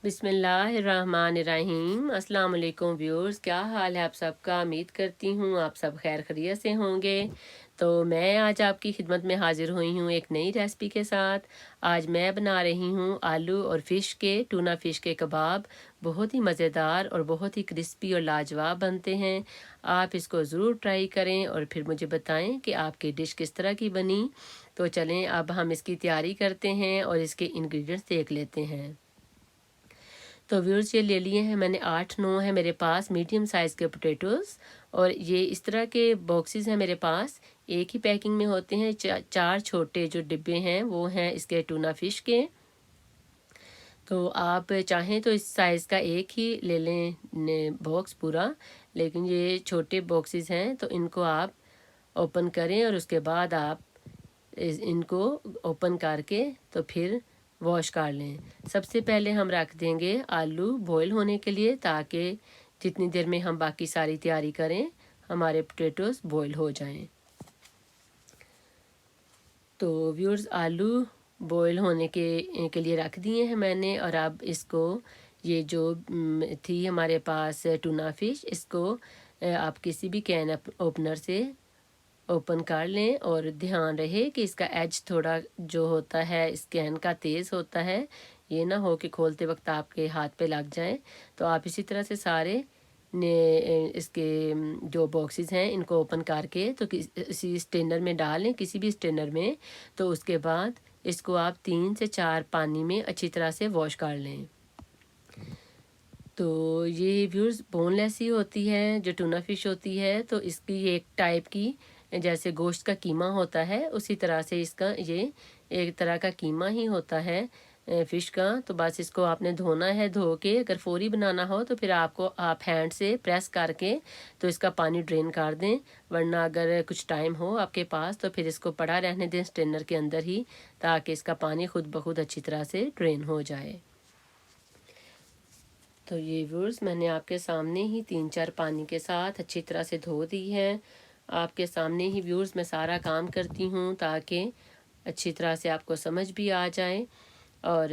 बिस्मिल्लाहिर्रहमानिर्रहीम। अस्सलाम वालेकुम व्यूअर्स, क्या हाल है आप सबका। उम्मीद करती हूँ आप सब खैर खैरियत से होंगे। तो मैं आज आपकी खिदमत में हाजिर हुई हूँ एक नई रेसिपी के साथ। आज मैं बना रही हूँ आलू और टूना फ़िश के कबाब। बहुत ही मज़ेदार और बहुत ही क्रिस्पी और लाजवाब बनते हैं। आप इसको ज़रूर ट्राई करें और फिर मुझे बताएं कि आपकी डिश किस तरह की बनी। तो चलें अब हम इसकी तैयारी करते हैं और इसके इंग्रेडिएंट्स देख लेते हैं। तो व्यूअर्स, ये ले लिए हैं मैंने 8-9 है मेरे पास मीडियम साइज़ के पोटैटोज़। और ये इस तरह के बॉक्सेस हैं मेरे पास, एक ही पैकिंग में होते हैं। चार छोटे जो डिब्बे हैं वो हैं इसके टूना फ़िश के। तो आप चाहें तो इस साइज़ का एक ही ले लें बॉक्स पूरा, लेकिन ये छोटे बॉक्सेस हैं तो इनको आप ओपन करें और उसके बाद आप इनको ओपन करके तो फिर वॉश कर लें। सबसे पहले हम रख देंगे आलू बॉईल होने के लिए, ताकि जितनी देर में हम बाकी सारी तैयारी करें हमारे पोटैटोज़ बॉईल हो जाएं। तो व्यूअर्स, आलू बॉईल होने के लिए रख दिए हैं मैंने। और अब इसको ये जो थी हमारे पास टूना फ़िश, इसको आप किसी भी कैन ओपनर से ओपन कर लें। और ध्यान रहे कि इसका एज थोड़ा जो होता है इस कैन का तेज़ होता है, ये ना हो कि खोलते वक्त आपके हाथ पे लग जाए। तो आप इसी तरह से सारे ने इसके जो बॉक्सेस हैं इनको ओपन करके तो किसी स्ट्रेनर में डालें, किसी भी स्ट्रेनर में। तो उसके बाद इसको आप 3 से 4 पानी में अच्छी तरह से वॉश कर लें। तो ये व्यूअर्स बोनलेस ही होती है जो टूना फ़िश होती है। तो इसकी एक टाइप की जैसे गोश्त का कीमा होता है, उसी तरह से इसका ये एक तरह का कीमा ही होता है फ़िश का। तो बस इसको आपने धोना है, धो के अगर फ़ौरी बनाना हो तो फिर आप हैंड से प्रेस करके तो इसका पानी ड्रेन कर दें। वरना अगर कुछ टाइम हो आपके पास तो फिर इसको पड़ा रहने दें स्ट्रेनर के अंदर ही, ताकि इसका पानी खुद ब खुद अच्छी तरह से ड्रेन हो जाए। तो ये व्यूअर्स मैंने आपके सामने ही 3-4 पानी के साथ अच्छी तरह से धो दी है। आपके सामने ही व्यूअर्स मैं सारा काम करती हूँ ताकि अच्छी तरह से आपको समझ भी आ जाए। और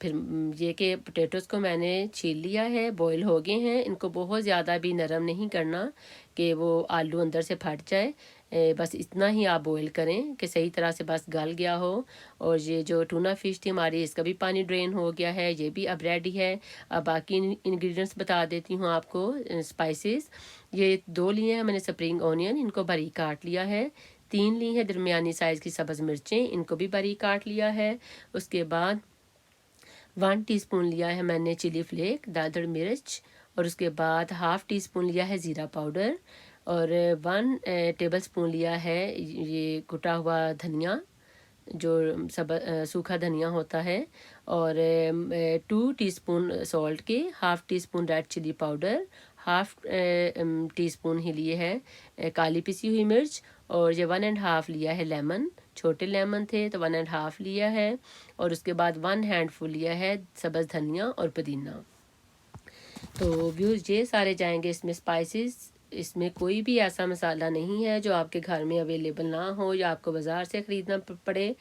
फिर ये कि पोटैटोज़ को मैंने छील लिया है, बॉईल हो गए हैं। इनको बहुत ज़्यादा भी नरम नहीं करना कि वो आलू अंदर से फट जाए। बस इतना ही आप बॉईल करें कि सही तरह से बस गल गया हो। और ये जो टूना फ़िश थी हमारी, इसका भी पानी ड्रेन हो गया है, ये भी अब रेडी है। अब बाकी इंग्रेडिएंट्स बता देती हूँ आपको। स्पाइसेस ये 2 लिए हैं मैंने स्प्रिंग ऑनियन, इनको बारीक काट लिया है। 3 ली हैं दरमियानी साइज़ की सब्ज़ मिर्चें, इनको भी बारीक काट लिया है। उसके बाद 1 टीस्पून लिया है मैंने चिली फ्लेक दादड़ मिर्च। और उसके बाद हाफ़ टी स्पून लिया है ज़ीरा पाउडर। और 1 टेबल स्पून लिया है ये कुटा हुआ धनिया, जो सूखा धनिया होता है। और 2 टीस्पून सॉल्ट के, half teaspoon red chilli powder, half teaspoon ही लिए है काली पिसी हुई मिर्च। और ये 1 एंड हाफ़ लिया है लेमन, छोटे लेमन थे तो 1 एंड हाफ़ लिया है। और उसके बाद 1 हैंडफुल लिया है सब्ज़ धनिया और पुदीना। तो व्यूज़ ये सारे जाएंगे इसमें स्पाइसेस। इसमें कोई भी ऐसा मसाला नहीं है जो आपके घर में अवेलेबल ना हो या आपको बाज़ार से ख़रीदना पड़े।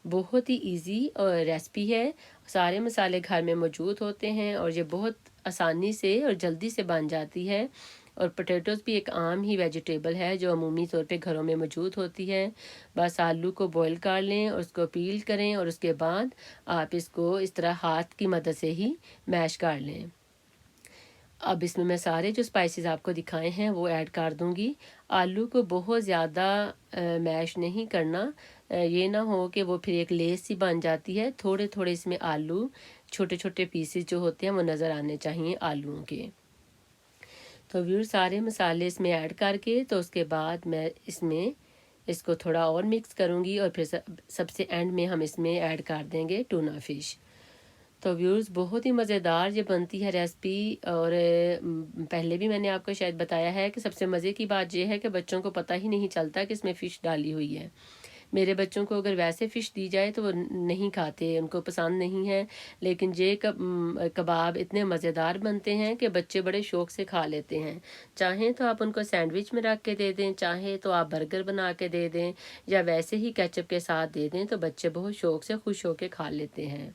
बहुत ही इजी और रेसिपी है, सारे मसाले घर में मौजूद होते हैं और ये बहुत आसानी से और जल्दी से बन जाती है। और पोटैटोज़ भी एक आम ही वेजिटेबल है जो अमूमी तौर पे घरों में मौजूद होती है। बस आलू को बॉईल कर लें और उसको पील करें और उसके बाद आप इसको इस तरह हाथ की मदद से ही मैश कर लें। अब इसमें मैं सारे जो स्पाइसेस आपको दिखाए हैं वो ऐड कर दूंगी। आलू को बहुत ज़्यादा मैश नहीं करना, ये ना हो कि वो फिर एक लेस सी बन जाती है। थोड़े थोड़े इसमें आलू छोटे छोटे पीसेस जो होते हैं वो नज़र आने चाहिए आलूओं के। तो व्यूअर सारे मसाले इसमें ऐड करके तो उसके बाद मैं इसमें इसको थोड़ा और मिक्स करूँगी और फिर सबसे एंड में हम इसमें ऐड कर देंगे टूना फ़िश। तो व्यूअर्स बहुत ही मज़ेदार ये बनती है रेसिपी। और पहले भी मैंने आपको शायद बताया है कि सबसे मज़े की बात ये है कि बच्चों को पता ही नहीं चलता कि इसमें फ़िश डाली हुई है। मेरे बच्चों को अगर वैसे फ़िश दी जाए तो वो नहीं खाते, उनको पसंद नहीं है। लेकिन ये कबाब इतने मज़ेदार बनते हैं कि बच्चे बड़े शौक़ से खा लेते हैं। चाहें तो आप उनको सैंडविच में रख के दे दें, चाहे तो आप बर्गर बना के दे दें या वैसे ही केचप के साथ दे दें, तो बच्चे बहुत शौक़ से खुश होकर खा लेते हैं।